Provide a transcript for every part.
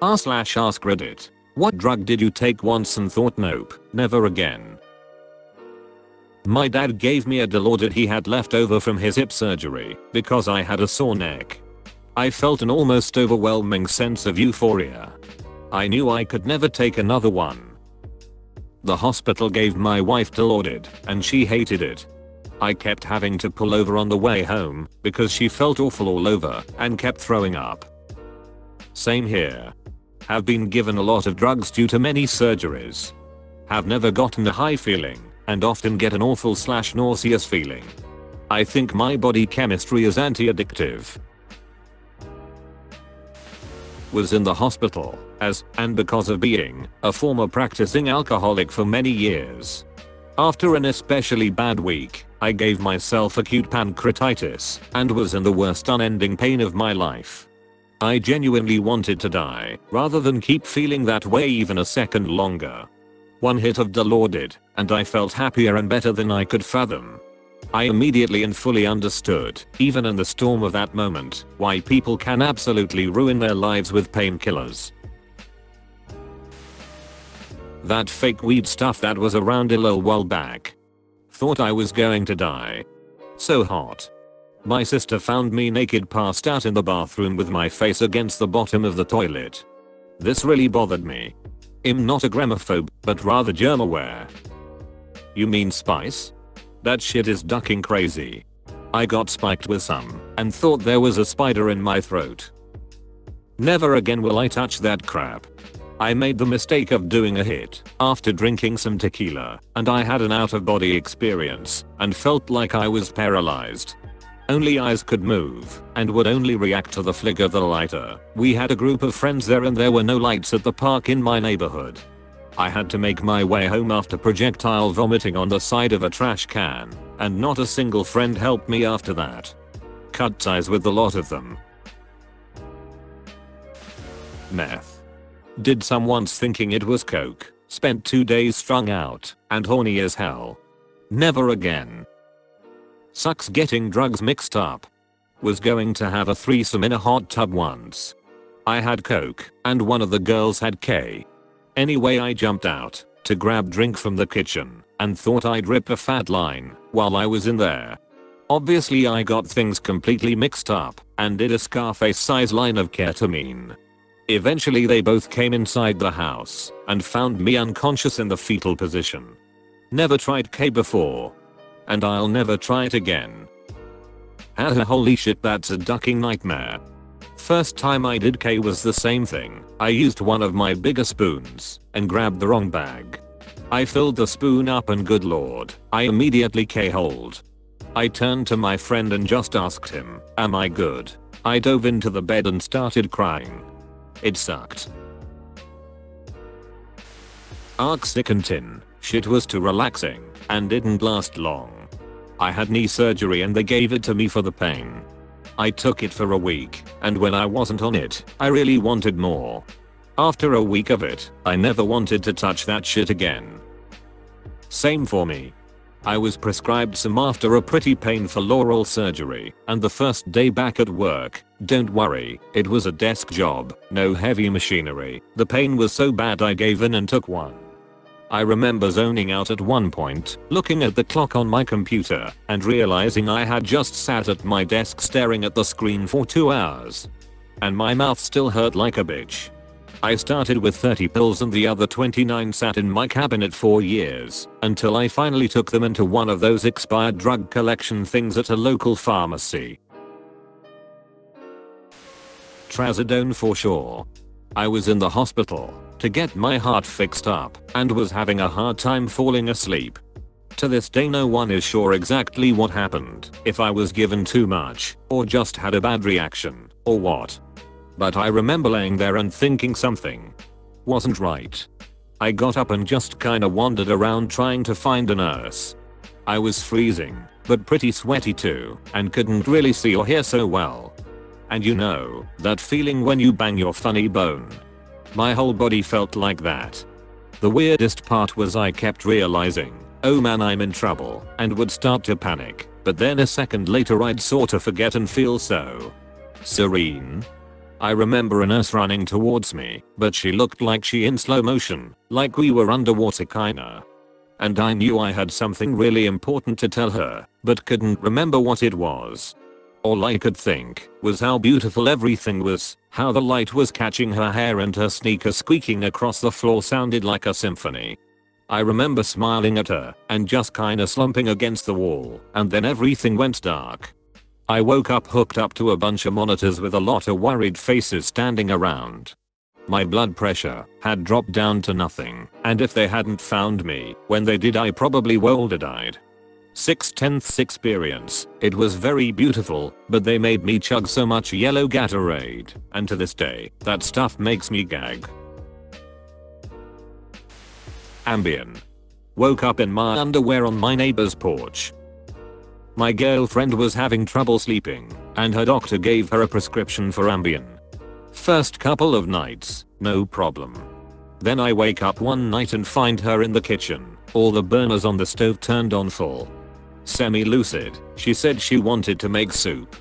r/AskReddit. What drug did you take once and thought nope, never again? My dad gave me a Dilaudid he had left over from his hip surgery because I had a sore neck. I felt an almost overwhelming sense of euphoria. I knew I could never take another one. The hospital gave my wife Dilaudid and she hated it. I kept having to pull over on the way home because she felt awful all over and kept throwing up. Same here. Have been given a lot of drugs due to many surgeries. Have never gotten a high feeling and often get an awful/nauseous feeling. I think my body chemistry is anti-addictive. Was in the hospital as and because of being a former practicing alcoholic for many years. After an especially bad week, I gave myself acute pancreatitis and was in the worst unending pain of my life. I genuinely wanted to die rather than keep feeling that way even a second longer. One hit of Dilaudid and I felt happier and better than I could fathom. I immediately and fully understood, even in the storm of that moment, why people can absolutely ruin their lives with painkillers. That fake weed stuff that was around a little while back. Thought I was going to die. So hot. My sister found me naked passed out in the bathroom with my face against the bottom of the toilet. This really bothered me. I'm not a germaphobe, but rather germ aware. You mean spice? That shit is ducking crazy. I got spiked with some and thought there was a spider in my throat. Never again will I touch that crap. I made the mistake of doing a hit after drinking some tequila and I had an out-of-body experience and felt like I was paralyzed. Only eyes could move and would only react to the flick of the lighter. We had a group of friends there and there were no lights at the park in my neighborhood. I had to make my way home after projectile vomiting on the side of a trash can, and not a single friend helped me after that. Cut ties with a lot of them. Meth. Did some once thinking it was coke, spent 2 days strung out and horny as hell. Never again. Sucks getting drugs mixed up. Was going to have a threesome in a hot tub once. I had coke and one of the girls had K. Anyway, I jumped out to grab drink from the kitchen and thought I'd rip a fat line while I was in there. Obviously I got things completely mixed up and did a Scarface size line of ketamine. Eventually they both came inside the house and found me unconscious in the fetal position. Never tried K before. And I'll never try it again. Holy shit, that's a ducking nightmare. First time I did K was the same thing. I used one of my bigger spoons and grabbed the wrong bag. I filled the spoon up and good lord, I immediately K-holed. I turned to my friend and just asked him, am I good? I dove into the bed and started crying. It sucked. Oxycontin. Shit was too relaxing and didn't last long. I had knee surgery and they gave it to me for the pain. I took it for a week and when I wasn't on it, I really wanted more. After a week of it, I never wanted to touch that shit again. Same for me. I was prescribed some after a pretty painful oral surgery and the first day back at work, don't worry, it was a desk job, no heavy machinery. The pain was so bad I gave in and took one. I remember zoning out at one point, looking at the clock on my computer and realizing I had just sat at my desk staring at the screen for 2 hours. And my mouth still hurt like a bitch. I started with 30 pills and the other 29 sat in my cabinet for years until I finally took them into one of those expired drug collection things at a local pharmacy. Trazodone for sure. I was in the hospital to get my heart fixed up and was having a hard time falling asleep. To this day no one is sure exactly what happened, if I was given too much or just had a bad reaction or what. But I remember laying there and thinking something wasn't right. I got up and just kinda wandered around trying to find a nurse. I was freezing, but pretty sweaty too, and couldn't really see or hear so well. And you know, that feeling when you bang your funny bone. My whole body felt like that. The weirdest part was I kept realizing, oh man I'm in trouble, and would start to panic, but then a second later I'd sorta forget and feel so serene. I remember a nurse running towards me, but she looked like she in slow motion, like we were underwater kinda. And I knew I had something really important to tell her, but couldn't remember what it was. All I could think was how beautiful everything was, how the light was catching her hair and her sneakers squeaking across the floor sounded like a symphony. I remember smiling at her and just kinda slumping against the wall, and then everything went dark. I woke up hooked up to a bunch of monitors with a lot of worried faces standing around. My blood pressure had dropped down to nothing, and if they hadn't found me when they did, I probably woulda died. 6/10 experience. It was very beautiful, but they made me chug so much yellow Gatorade, and to this day, that stuff makes me gag. Ambien. Woke up in my underwear on my neighbor's porch. My girlfriend was having trouble sleeping, and her doctor gave her a prescription for Ambien. First couple of nights, no problem. Then I wake up one night and find her in the kitchen, all the burners on the stove turned on full. Semi-lucid, she said she wanted to make soup.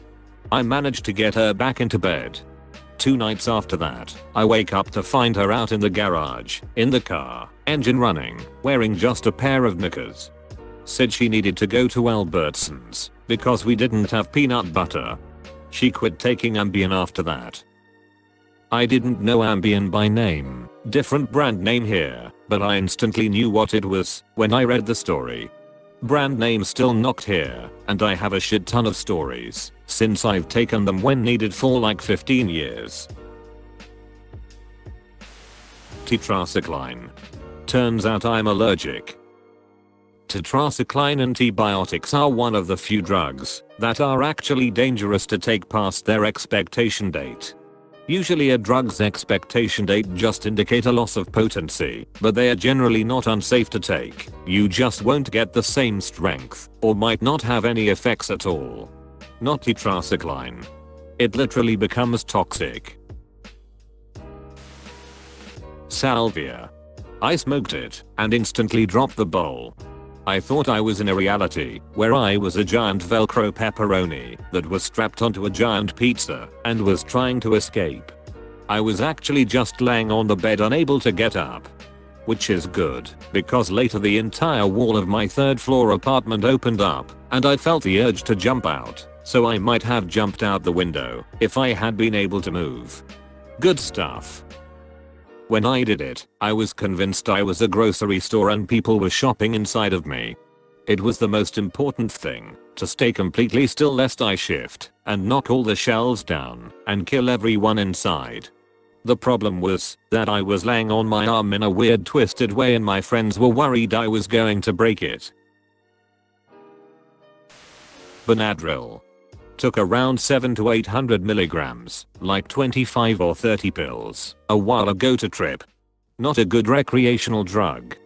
I managed to get her back into bed. 2 nights after that, I wake up to find her out in the garage, in the car, engine running, wearing just a pair of knickers. Said she needed to go to Albertsons because we didn't have peanut butter. She quit taking Ambien after that. I didn't know Ambien by name, different brand name here, but I instantly knew what it was when I read the story. Brand name still knocked here, and I have a shit ton of stories since I've taken them when needed for like 15 years. Tetracycline. Turns out I'm allergic. Tetracycline antibiotics are one of the few drugs that are actually dangerous to take past their expectation date. Usually a drug's expectation date just indicate a loss of potency, but they are generally not unsafe to take. You just won't get the same strength, or might not have any effects at all. Not tetracycline. It literally becomes toxic. Salvia. I smoked it and instantly dropped the bowl. I thought I was in a reality where I was a giant Velcro pepperoni that was strapped onto a giant pizza and was trying to escape. I was actually just laying on the bed unable to get up. Which is good, because later the entire wall of my 3rd floor apartment opened up and I felt the urge to jump out, so I might have jumped out the window if I had been able to move. Good stuff. When I did it, I was convinced I was a grocery store and people were shopping inside of me. It was the most important thing, to stay completely still lest I shift and knock all the shelves down and kill everyone inside. The problem was that I was laying on my arm in a weird twisted way and my friends were worried I was going to break it. Benadryl. Took around 700 to 800 milligrams, like 25 or 30 pills, a while ago to trip. Not a good recreational drug.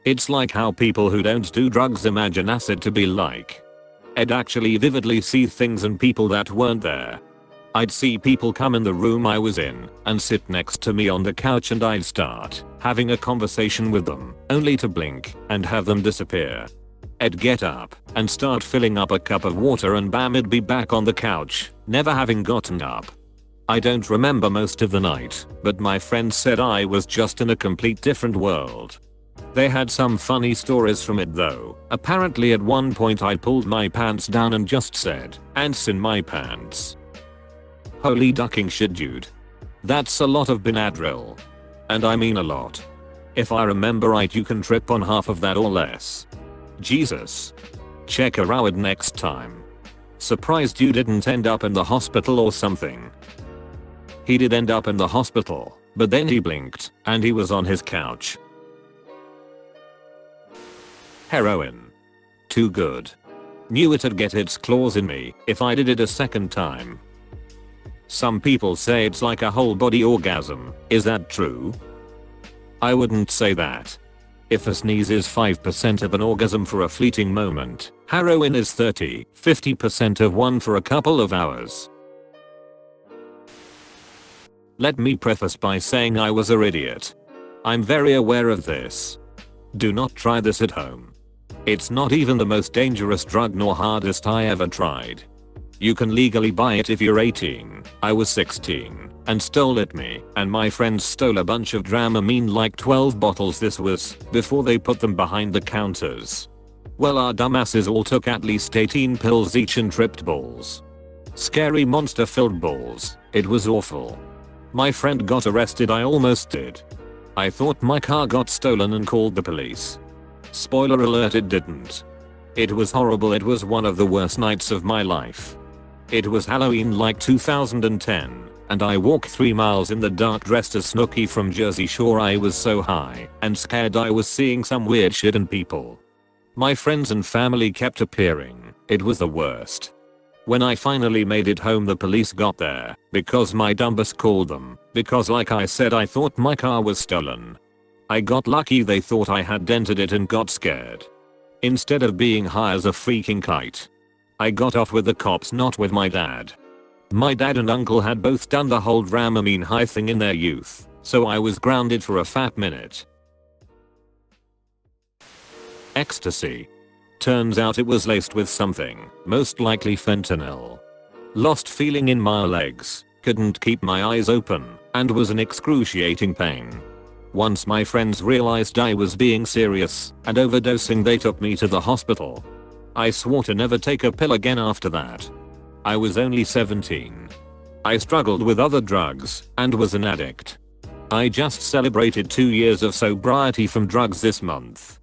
It's like how people who don't do drugs imagine acid to be like. I'd actually vividly see things and people that weren't there. I'd see people come in the room I was in and sit next to me on the couch and I'd start having a conversation with them, only to blink and have them disappear. I'd get up and start filling up a cup of water and bam, it'd be back on the couch, never having gotten up. I don't remember most of the night, but my friends said I was just in a complete different world. They had some funny stories from it though. Apparently at one point I pulled my pants down and just said, "Ants in my pants." Holy ducking shit, dude. That's a lot of Benadryl. And I mean a lot. If I remember right, you can trip on half of that or less. Jesus. Check her out next time. Surprised you didn't end up in the hospital or something. He did end up in the hospital, but then he blinked and he was on his couch. Heroin. Too good. Knew it'd get its claws in me if I did it a second time. Some people say it's like a whole body orgasm. Is that true? I wouldn't say that. If a sneeze is 5% of an orgasm for a fleeting moment, heroin is 30-50% of one for a couple of hours. Let me preface by saying I was an idiot. I'm very aware of this. Do not try this at home. It's not even the most dangerous drug nor hardest I ever tried. You can legally buy it if you're 18. I was 16 and stole it me and my friends stole a bunch of Dramamine, like 12 bottles. This was before they put them behind the counters. Well, our dumbasses all took at least 18 pills each and tripped balls. Scary monster filled balls. It was awful. My friend got arrested. I almost did. I thought my car got stolen and called the police. Spoiler alert, it didn't. It was horrible. It was one of the worst nights of my life. It was Halloween, like 2010, and I walked 3 miles in the dark dressed as Snooki from Jersey Shore. I was so high and scared I was seeing some weird shit and people. My friends and family kept appearing. It was the worst. When I finally made it home, the police got there because my dumbass called them, because like I said, I thought my car was stolen. I got lucky. They thought I had dented it and got scared. Instead of being high as a freaking kite, I got off with the cops, not with my dad. My dad and uncle had both done the whole Dramamine high thing in their youth, so I was grounded for a fat minute. Ecstasy. Turns out it was laced with something, most likely fentanyl. Lost feeling in my legs, couldn't keep my eyes open, and was in excruciating pain. Once my friends realized I was being serious and overdosing, they took me to the hospital. I swore to never take a pill again after that. I was only 17. I struggled with other drugs and was an addict. I just celebrated 2 years of sobriety from drugs this month.